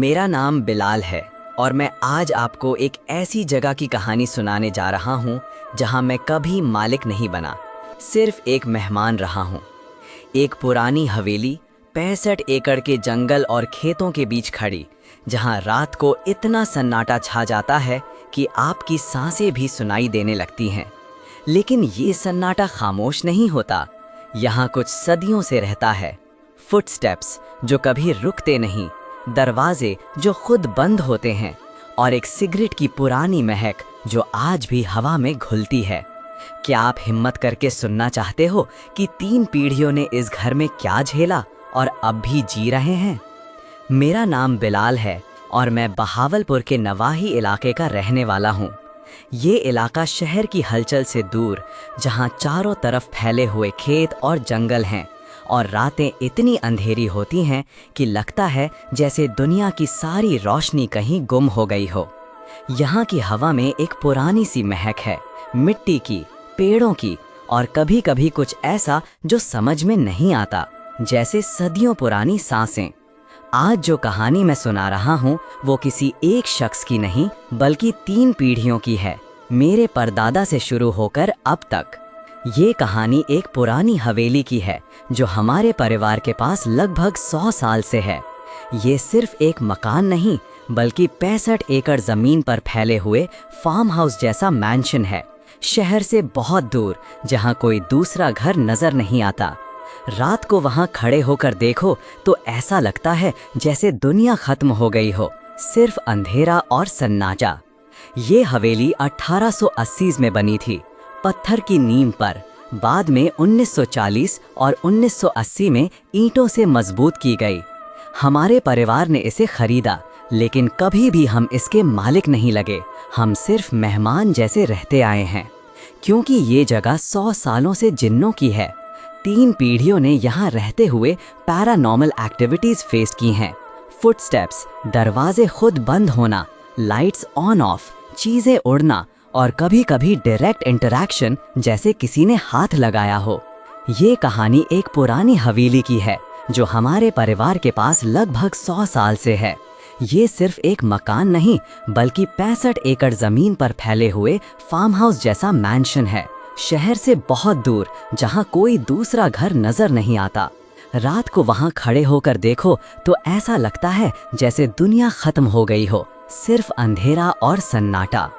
मेरा नाम बिलाल है और मैं आज आपको एक ऐसी जगह की कहानी सुनाने जा रहा हूँ जहाँ मैं कभी मालिक नहीं बना, सिर्फ एक मेहमान रहा हूँ। एक पुरानी हवेली 65 एकड़ के जंगल और खेतों के बीच खड़ी, जहाँ रात को इतना सन्नाटा छा जाता है कि आपकी सांसें भी सुनाई देने लगती हैं। लेकिन ये सन्नाटा खामोश नहीं होता, यहाँ कुछ सदियों से रहता है। फुटस्टेप्स जो कभी रुकते नहीं, दरवाजे जो खुद बंद होते हैं और एक सिगरेट की पुरानी महक जो आज भी हवा में घुलती है। क्या आप हिम्मत करके सुनना चाहते हो कि 3 पीढ़ियों ने इस घर में क्या झेला और अब भी जी रहे हैं? मेरा नाम बिलाल है और मैं बहावलपुर के नवाही इलाके का रहने वाला हूँ। ये इलाका शहर की हलचल से दूर, जहाँ चारों तरफ फैले हुए खेत और जंगल हैं और रातें इतनी अंधेरी होती हैं कि लगता है जैसे दुनिया की सारी रोशनी कहीं गुम हो गई हो। यहाँ की हवा में एक पुरानी सी महक है, मिट्टी की, पेड़ों की और कभी कभी कुछ ऐसा जो समझ में नहीं आता, जैसे सदियों पुरानी सांसें। आज जो कहानी मैं सुना रहा हूँ वो किसी एक शख्स की नहीं बल्कि 3 पीढ़ियों की है, मेरे परदादा से शुरू होकर अब तक। ये कहानी एक पुरानी हवेली की है जो हमारे परिवार के पास लगभग 100 साल से है। ये सिर्फ एक मकान नहीं बल्कि 65 एकड़ जमीन पर फैले हुए फार्म हाउस जैसा मैंशन है, शहर से बहुत दूर, जहाँ कोई दूसरा घर नजर नहीं आता। रात को वहाँ खड़े होकर देखो तो ऐसा लगता है जैसे दुनिया खत्म हो गई हो, सिर्फ अंधेरा और सन्नाटा। ये हवेली 1880 में बनी थी, पत्थर की नींव पर। बाद में 1940 और 1980 में ईंटों से मजबूत की गई। हमारे परिवार ने इसे खरीदा, लेकिन कभी भी हम इसके मालिक नहीं लगे। हम सिर्फ मेहमान जैसे रहते आए हैं, क्योंकि ये जगह 100 सालों से जिन्नों की है। 3 पीढ़ियों ने यहाँ रहते हुए पैरानॉर्मल एक्टिविटीज फेस की हैं। फुटस्टेप्स, दरवाजे खुद बंद होना, लाइट्स ऑन ऑफ, चीजें उड़ना और कभी कभी डायरेक्ट इंटरैक्शन, जैसे किसी ने हाथ लगाया हो। ये कहानी एक पुरानी हवेली की है जो हमारे परिवार के पास लगभग 100 साल से है। ये सिर्फ एक मकान नहीं बल्कि 65 एकड़ जमीन पर फैले हुए फार्म हाउस जैसा मैंशन है, शहर से बहुत दूर, जहाँ कोई दूसरा घर नजर नहीं आता। रात को वहाँ खड़े होकर देखो तो ऐसा लगता है जैसे दुनिया खत्म हो गई हो, सिर्फ अंधेरा और सन्नाटा।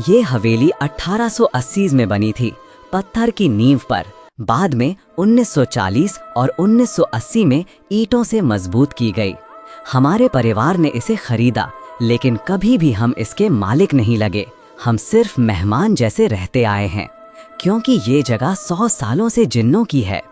ये हवेली 1880 में बनी थी, पत्थर की नींव पर। बाद में 1940 और 1980 में ईंटों से मजबूत की गई। हमारे परिवार ने इसे खरीदा, लेकिन कभी भी हम इसके मालिक नहीं लगे। हम सिर्फ मेहमान जैसे रहते आए हैं, क्योंकि ये जगह 100 सालों से जिन्नों की है।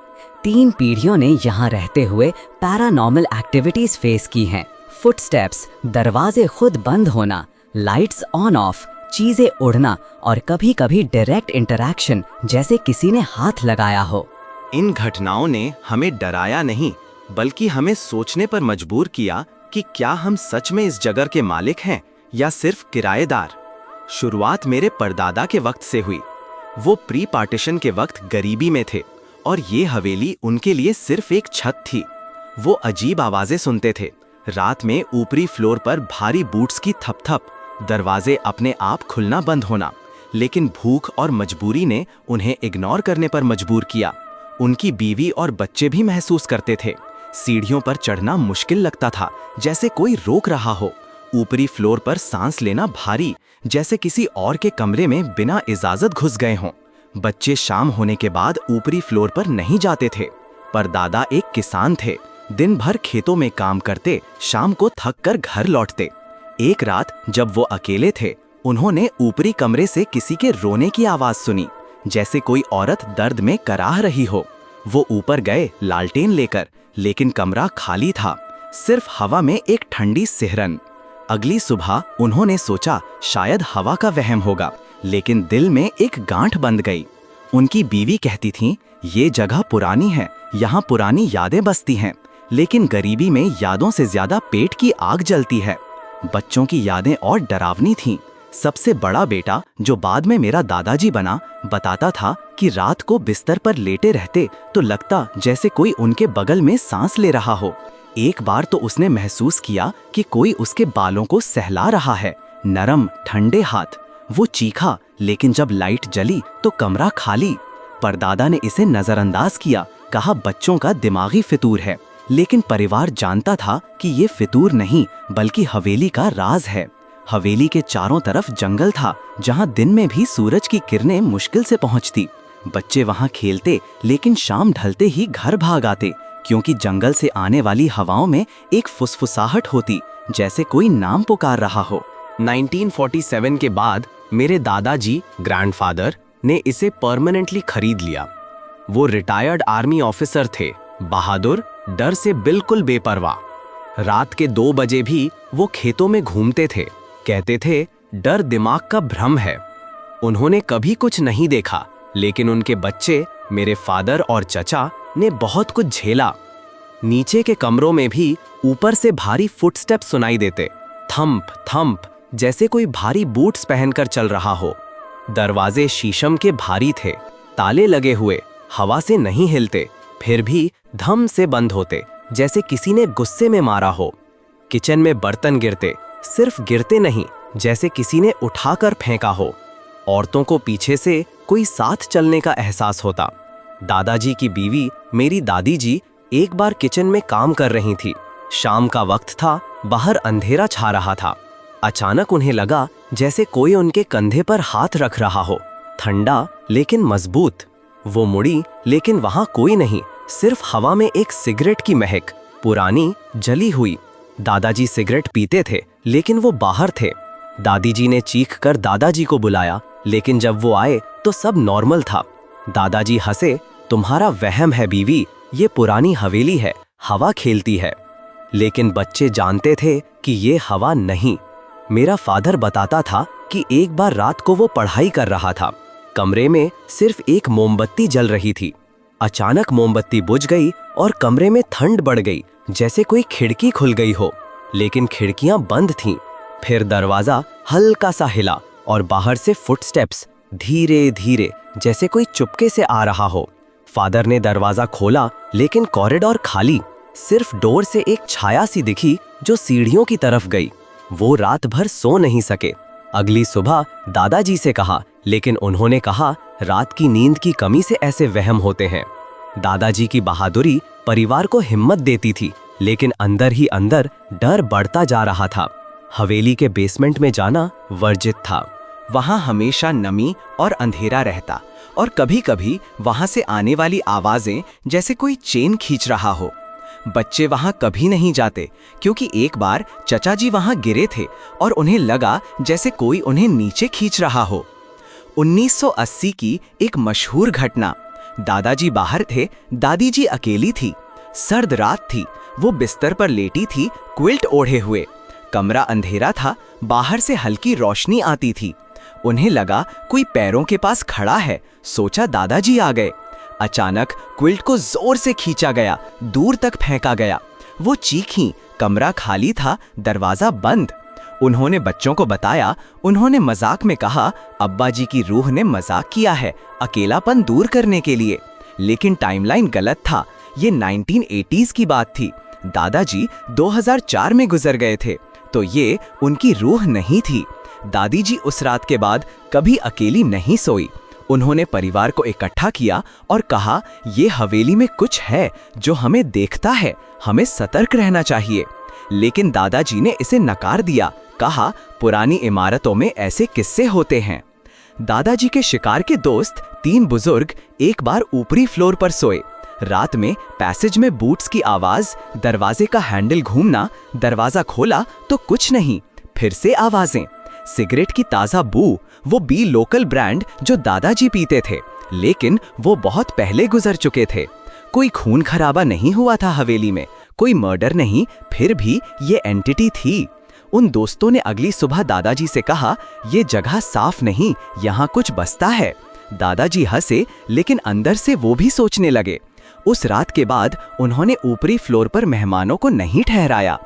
3 पीढ़ियों ने यहाँ रहते हुए पैरानॉर्मल एक्टिविटीज फेस की हैं। फुटस्टेप्स, दरवाजे खुद बंद होना, लाइट्स ऑन ऑफ, चीजें उड़ना और कभी कभी डायरेक्ट इंटरैक्शन, जैसे किसी ने हाथ लगाया हो। इन घटनाओं ने हमें डराया नहीं बल्कि हमें सोचने पर मजबूर किया कि क्या हम सच में इस जगह के मालिक हैं या सिर्फ किराएदार। शुरुआत मेरे परदादा के वक्त से हुई। वो प्री पार्टीशन के वक्त गरीबी में थे और ये हवेली उनके लिए सिर्फ एक छत थी। वो अजीब आवाजें सुनते थे, रात में ऊपरी फ्लोर पर भारी बूट्स की थपथप, दरवाजे अपने आप खुलना बंद होना। लेकिन भूख और मजबूरी ने उन्हें इग्नोर करने पर मजबूर किया। उनकी बीवी और बच्चे भी महसूस करते थे। सीढ़ियों पर चढ़ना मुश्किल लगता था, जैसे कोई रोक रहा हो। ऊपरी फ्लोर पर सांस लेना भारी, जैसे किसी और के कमरे में बिना इजाजत घुस गए हों। बच्चे शाम होने के बाद ऊपरी फ्लोर पर नहीं जाते थे। परदादा एक किसान थे, दिन भर खेतों में काम करते, शाम को थक कर घर लौटते। एक रात जब वो अकेले थे, उन्होंने ऊपरी कमरे से किसी के रोने की आवाज सुनी, जैसे कोई औरत दर्द में कराह रही हो। वो ऊपर गए लालटेन लेकर, लेकिन कमरा खाली था, सिर्फ हवा में एक ठंडी सिहरन। अगली सुबह उन्होंने सोचा शायद हवा का वहम होगा, लेकिन दिल में एक गांठ बंध गई। उनकी बीवी कहती थी, ये जगह पुरानी है, यहाँ पुरानी यादें बसती हैं, लेकिन गरीबी में यादों से ज्यादा पेट की आग जलती है। बच्चों की यादें और डरावनी थीं। सबसे बड़ा बेटा, जो बाद में मेरा दादाजी बना, बताता था कि रात को बिस्तर पर लेटे रहते तो लगता जैसे कोई उनके बगल में सांस ले रहा हो। एक बार तो उसने महसूस किया कि कोई उसके बालों को सहला रहा है, नरम ठंडे हाथ। वो चीखा, लेकिन जब लाइट जली तो कमरा खाली। परदादा ने इसे नजरअंदाज किया, कहा बच्चों का दिमागी फितूर है। लेकिन परिवार जानता था कि ये फितूर नहीं बल्कि हवेली का राज है। हवेली के चारों तरफ जंगल था, जहां दिन में भी सूरज की किरणें मुश्किल से पहुंचती। बच्चे वहां खेलते, लेकिन शाम ढलते ही घर भाग आते, क्योंकि जंगल से आने वाली हवाओं में एक फुसफुसाहट होती, जैसे कोई नाम पुकार रहा हो। 1947 के बाद मेरे दादाजी ग्रैंडफादर ने इसे परमानेंटली खरीद लिया। वो रिटायर्ड आर्मी ऑफिसर थे, बहादुर, डर से बिल्कुल बेपरवाह। रात के 2 बजे भी वो खेतों में घूमते थे। कहते थे डर दिमाग का भ्रम है। उन्होंने कभी कुछ नहीं देखा, लेकिन उनके बच्चे मेरे फादर और चचा ने बहुत कुछ झेला। नीचे के कमरों में भी ऊपर से भारी फुटस्टेप सुनाई देते, थंप थंप, जैसे कोई भारी बूट्स पहनकर चल रहा हो। दरवाजे शीशम के भारी थे, ताले लगे हुए, हवा से नहीं हिलते, फिर भी धम से बंद होते, जैसे किसी ने गुस्से में मारा हो। किचन में बर्तन गिरते, सिर्फ गिरते नहीं, जैसे किसी ने उठाकर फेंका हो। औरतों को पीछे से कोई साथ चलने का एहसास होता। दादाजी की बीवी मेरी दादी जी एक बार किचन में काम कर रही थी। शाम का वक्त था, बाहर अंधेरा छा रहा था। अचानक उन्हें लगा जैसे कोई उनके कंधे पर हाथ रख रहा हो, ठंडा लेकिन मजबूत। वो मुड़ी, लेकिन वहां कोई नहीं, सिर्फ हवा में एक सिगरेट की महक, पुरानी जली हुई। दादाजी सिगरेट पीते थे, लेकिन वो बाहर थे। दादी जी ने चीख कर दादाजी को बुलाया, लेकिन जब वो आए तो सब नॉर्मल था। दादाजी हंसे, तुम्हारा वहम है बीवी, ये पुरानी हवेली है, हवा खेलती है। लेकिन बच्चे जानते थे कि ये हवा नहीं। मेरा फादर बताता था कि एक बार रात को वो पढ़ाई कर रहा था। कमरे में सिर्फ एक मोमबत्ती जल रही थी। अचानक मोमबत्ती बुझ गई और कमरे में ठंड बढ़ गई, जैसे कोई खिड़की खुल गई हो, लेकिन खिड़कियां बंद थीं। फिर दरवाजा हल्का सा हिला और बाहर से फुटस्टेप्स धीरे धीरे, जैसे कोई चुपके से आ रहा हो। फादर ने दरवाजा खोला, लेकिन कॉरिडोर खाली, सिर्फ डोर से एक छाया सी दिखी जो सीढ़ियों की तरफ गई। वो रात भर सो नहीं सके। अगली सुबह दादाजी से कहा, लेकिन उन्होंने कहा रात की नींद की कमी से ऐसे वहम होते हैं। दादाजी की बहादुरी परिवार को हिम्मत देती थी, लेकिन अंदर ही अंदर डर बढ़ता जा रहा था। हवेली के बेसमेंट में जाना वर्जित था। वहां हमेशा नमी और अंधेरा रहता, और कभी कभी वहां से आने वाली आवाजें जैसे कोई चेन खींच रहा हो। बच्चे वहां कभी नहीं जाते, क्योंकि एक बार चचा जी वहां गिरे थे और उन्हें लगा जैसे कोई उन्हें नीचे खींच रहा हो। 1980 की एक मशहूर घटना। दादाजी बाहर थे, दादी जी अकेली थी। सर्द रात थी, वो बिस्तर पर लेटी थी, क्विल्ट ओढ़े हुए। कमरा अंधेरा था, बाहर से हल्की रोशनी आती थी। उन्हें लगा कोई पैरों के पास खड़ा है, सोचा दादाजी आ गए। अचानक क्विल्ट को जोर से खींचा गया, दूर तक फेंका गया। वो चीखीं, कमरा खाली था, दरवाजा बंद। उन्होंने बच्चों को बताया। उन्होंने मजाक में कहा, अब्बा जी की रूह ने मजाक किया है, अकेलापन दूर करने के लिए। लेकिन टाइमलाइन गलत था। ये 1980s की बात थी। दादाजी 2004 में गुजर गए थे, तो ये उनकी रूह नहीं थी। दादी जी उस रात के बाद कभी अकेली नहीं सोई। उन्होंने परिवार को इकट्ठा किया और कहा, ये हवेली में कुछ है जो हमें देखता है, हमें सतर्क रहना चाहिए। लेकिन दादाजी ने इसे नकार दिया, कहा पुरानी इमारतों में ऐसे किस्से होते हैं। दादाजी के शिकार के दोस्त 3 बुजुर्ग एक बार ऊपरी फ्लोर पर सोए। रात में पैसेज में बूट्स की आवाज, दरवाजे का हैंडल घूमना, दरवाजा खोला तो कुछ नहीं, फिर से आवाजें, सिगरेट की ताजा बू, वो बी लोकल ब्रांड जो दादाजी पीते थे, लेकिन वो बहुत पहले गुजर चुके थे। कोई खून खराबा नहीं हुआ था हवेली में, कोई मर्डर नहीं, फिर भी ये एंटिटी थी। उन दोस्तों ने अगली सुबह दादाजी से कहा, ये जगह साफ नहीं, यहाँ कुछ बसता है। दादाजी हंसे, लेकिन अंदर से वो भी सोचने लगे। उस रात के बाद उन्होंने ऊपरी फ्लोर पर मेहमानों को नहीं ठहराया।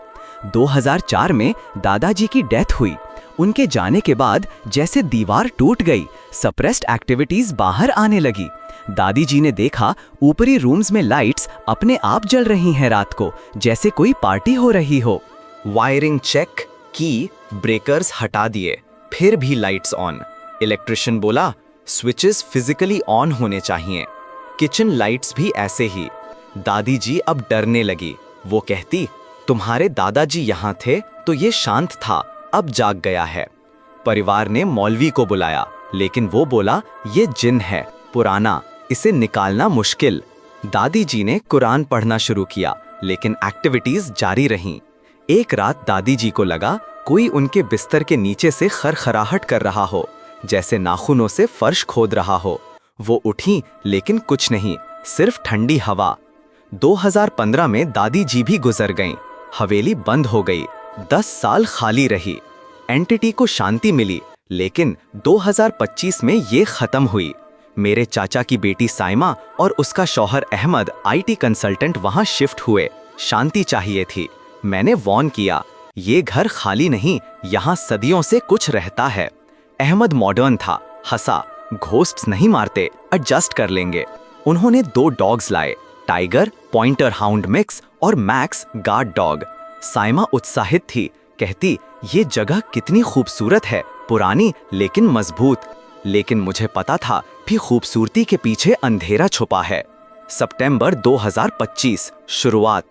2004 में दादाजी की डेथ हुई। उनके जाने के बाद जैसे दीवार टूट गई, सप्रेस्ड एक्टिविटीज बाहर आने लगी। दादी जी ने देखा ऊपरी रूम्स में लाइट्स अपने आप जल रही हैं रात को, जैसे कोई पार्टी हो रही हो। वायरिंग चेक की, ब्रेकर्स हटा दिए, फिर भी लाइट्स ऑन। इलेक्ट्रिशियन बोला स्विचेस फिजिकली ऑन होने चाहिए। किचन लाइट्स भी ऐसे ही। दादी जी अब डरने लगी। वो कहती तुम्हारे दादाजी यहाँ थे तो ये शांत था, अब जाग गया है। परिवार ने मौलवी को बुलाया, लेकिन वो बोला ये जिन है, पुराना, इसे निकालना मुश्किल। दादी जी ने कुरान पढ़ना शुरू किया, लेकिन एक्टिविटीज जारी रहीं। एक रात दादी जी को लगा कोई उनके बिस्तर के नीचे से खरखराहट कर रहा हो, जैसे नाखूनों से फर्श खोद रहा हो। वो उठी, लेकिन कुछ नहीं, सिर्फ ठंडी हवा। 2015 में दादी जी भी गुजर गईं। हवेली बंद हो गई, 10 साल खाली रही। एंटिटी को शांति मिली, लेकिन 2025 में ये खत्म हुई। मेरे चाचा की बेटी साइमा और उसका शौहर अहमद आईटी कंसल्टेंट वहां शिफ्ट हुए। शांति चाहिए थी। मैंने वॉर्न किया, ये घर खाली नहीं, यहाँ सदियों से कुछ रहता है। अहमद मॉडर्न था, हंसा, घोस्ट्स नहीं मारते, एडजस्ट कर लेंगे। उन्होंने 2 डॉग्स लाए, टाइगर पॉइंटर हाउंड मिक्स और मैक्स गार्ड डॉग। साइमा उत्साहित थी, कहती ये जगह कितनी खूबसूरत है, पुरानी लेकिन मजबूत। लेकिन मुझे पता था भी खूबसूरती के पीछे अंधेरा छुपा है। सितंबर 2025 शुरुआत।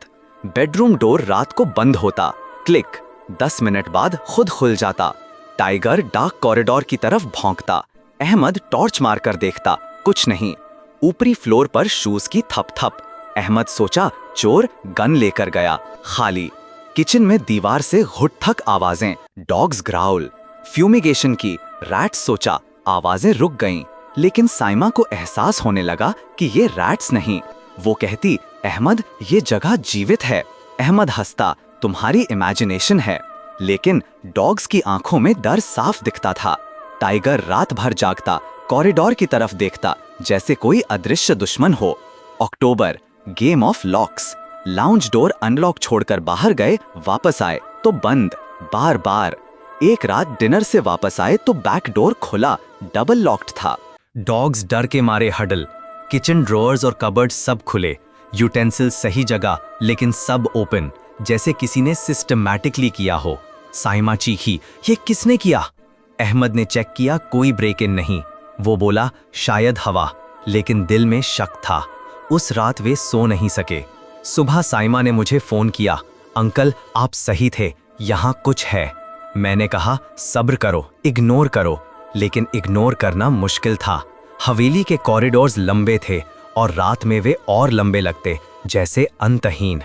बेडरूम डोर रात को बंद होता, क्लिक, 10 मिनट बाद खुद खुल जाता। टाइगर डार्क कॉरिडोर की तरफ भौंकता। अहमद टॉर्च मारकर देखता, कुछ नहीं। ऊपरी फ्लोर पर शूज की थप-थप। अहमद सोचा चोर, गन लेकर गया, खाली। किचन में दीवार से घुट-थक आवाजें, डॉग्स ग्राउल। फ्यूमिगेशन की, रैट्स सोचा, आवाजें रुक गईं। लेकिन साइमा को एहसास होने लगा कि ये रैट्स नहीं। वो कहती अहमद ये जगह जीवित है। अहमद हंसता, तुम्हारी इमेजिनेशन है। लेकिन डॉग्स की आंखों में डर साफ दिखता था। टाइगर रात भर जागता, कॉरिडोर की तरफ देखता, जैसे कोई अदृश्य दुश्मन हो। October, game of locks. Lounge door unlock छोड़कर बाहर गए, वापस आए तो बंद, बार बार। एक रात डिनर से वापस आए तो बैक डोर खुला, डबल लॉक्ड था। डॉग्स डर के मारे हडल। किचन ड्रॉअर्स और कबर्ड सब खुले, यूटेंसिल्स सही जगह, लेकिन सब ओपन, जैसे किसी ने सिस्टमैटिकली किया हो। साइमा चीखी, ये किसने किया? अहमद ने चेक किया, कोई ब्रेक इन नहीं। वो बोला शायद हवा, लेकिन दिल में शक था। उस रात वे सो नहीं सके। सुबह साइमा ने मुझे फोन किया, अंकल आप सही थे, यहाँ कुछ है। मैंने कहा सब्र करो, इग्नोर करो, लेकिन इग्नोर करना मुश्किल था। हवेली के कॉरिडोर्स लंबे थे और रात में वे और लंबे लगते, जैसे अंतहीन।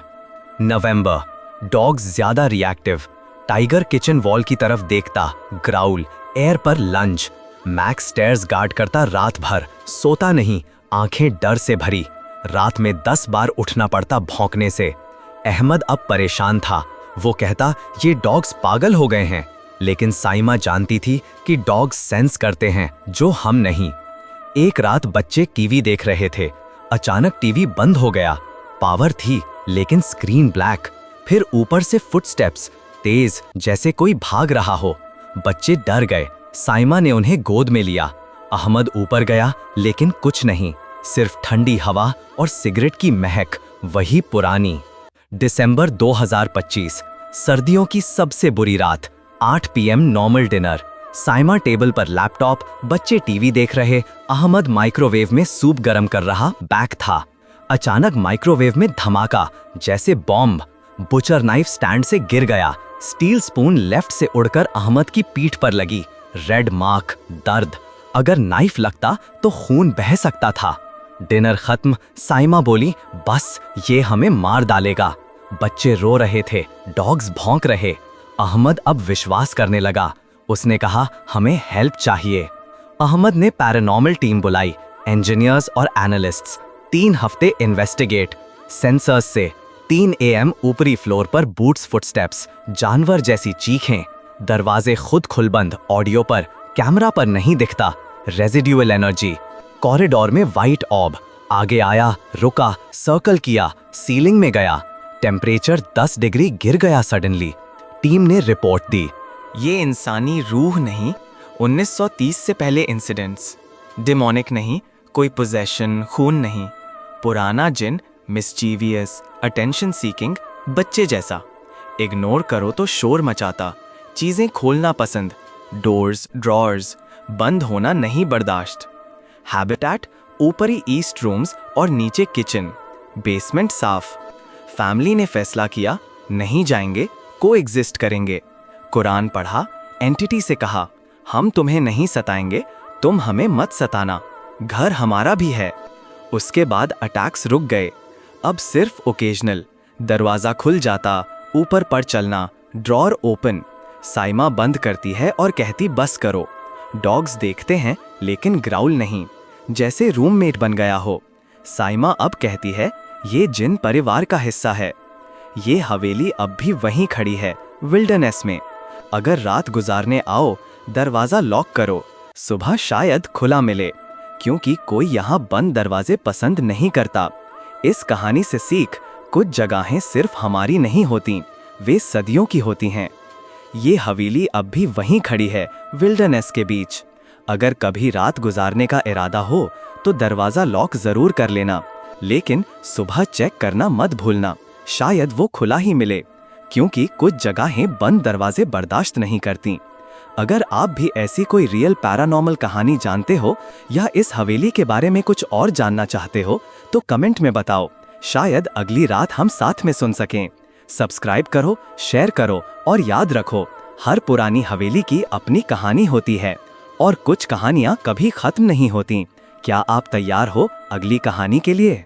नवंबर, डॉग्स ज्यादा रिएक्टिव। टाइगर किचन वॉल की तरफ देखता, ग्राउल, एयर पर लंज। मैक्स स्टेयर्स गार्ड करता रात भर, सोता नहीं, आंखें डर से भरी। रात में 10 बार उठना पड़ता भौंकने से। अहमद अब परेशान था। वो कहता ये डॉग्स पागल हो गए हैं, लेकिन साइमा जानती थी कि डॉग्स सेंस करते हैं जो हम नहीं। एक रात बच्चे टीवी देख रहे थे, अचानक टीवी बंद हो गया। पावर थी लेकिन स्क्रीन ब्लैक। फिर ऊपर से फुटस्टेप्स, तेज, जैसे कोई भाग रहा हो। बच्चे डर गए। साइमा ने उन्हें गोद में लिया। अहमद ऊपर गया, लेकिन कुछ नहीं, सिर्फ ठंडी हवा और सिगरेट की महक, वही पुरानी। दिसंबर 2025, सर्दियों की सबसे बुरी रात। 8 PM normal dinner. Saima table पर लैपटॉप, बच्चे टीवी देख रहे, अहमद माइक्रोवेव में सूप गर्म कर रहा, बैक था। अचानक माइक्रोवेव में धमाका, जैसे बॉम्ब। बुचर नाइफ स्टैंड से गिर गया। स्टील स्पून लेफ्ट से उड़कर अहमद की पीठ पर लगी। रेड मार्क, दर्द। अगर नाइफ लगता तो खून बह सकता था। डिनर खत्म। साइमा बोली बस ये हमें मार डालेगा। बच्चे रो रहे थे, डॉग्स भौंक रहे। अहमद अब विश्वास करने लगा। उसने कहा हमें हेल्प चाहिए। अहमद ने पैरानॉर्मल टीम बुलाई, इंजीनियर्स और एनालिस्ट्स। 3 हफ्ते इन्वेस्टिगेट। सेंसर्स से 3 AM ऊपरी फ्लोर पर बूट्स फुटस्टेप्स, जानवर जैसी चीखें। दरवाजे खुद खुल बंद, ऑडियो पर, कैमरा पर नहीं दिखता। Residual energy. कॉरिडोर में वाइट ऑब। आगे आया, रुका, सर्कल किया, सीलिंग में गया। टेम्परेचर 10 डिग्री गिर गया सडनली। टीम ने रिपोर्ट दी, ये इंसानी रूह नहीं, 1930 से पहले इंसिडेंट्स। डिमोनिक नहीं, कोई पोजेशन, खून नहीं। पुराना जिन, मिस्चीवियस, अटेंशन सीकिंग, बच्चे जैसा। इग्नोर करो तो शोर मचाता, चीजें खोलना पसंद, डोर्स, ड्रॉर्स, बंद होना नहीं बर्दाश्त। हैबिटेट, ऊपरी ईस्ट रूम्स और नीचे किचन, बेसमेंट साफ। फैमिली ने फैसला किया नहीं जाएंगे, कोएग्जिस्ट करेंगे। कुरान पढ़ा, एंटिटी से कहा हम तुम्हें नहीं सताएंगे, तुम हमें मत सताना, घर हमारा भी है। उसके बाद अटैक्स रुक गए। अब सिर्फ ओकेजनल, दरवाजा खुल जाता, ऊपर पर चलना, ड्रॉर ओपन। साइमा बंद करती है और कहती बस करो। डॉग्स देखते हैं लेकिन ग्राउल नहीं, जैसे रूममेट बन गया हो। साइमा अब कहती है ये जिन परिवार का हिस्सा है। ये हवेली अब भी वहीं खड़ी है, विल्डरनेस में। अगर रात गुजारने आओ, दरवाजा लॉक करो, सुबह शायद खुला मिले, क्योंकि कोई यहाँ बंद दरवाजे पसंद नहीं करता। इस कहानी से सीख, कुछ जगहें सिर्फ हमारी नहीं होती, वे सदियों की होती हैं। ये हवेली अब भी वहीं खड़ी है, विल्डरनेस के बीच। अगर कभी रात गुजारने का इरादा हो तो दरवाजा लॉक जरूर कर लेना, लेकिन सुबह चेक करना मत भूलना, शायद वो खुला ही मिले, क्योंकि कुछ जगहें बंद दरवाजे बर्दाश्त नहीं करती। अगर आप भी ऐसी कोई रियल पैरानॉर्मल कहानी जानते हो या इस हवेली के बारे में कुछ और जानना चाहते हो तो कमेंट में बताओ, शायद अगली रात हम साथ में सुन सकें। सब्सक्राइब करो, शेयर करो और याद रखो, हर पुरानी हवेली की अपनी कहानी होती है और कुछ कहानियां कभी खत्म नहीं होती। क्या आप तैयार हो अगली कहानी के लिए?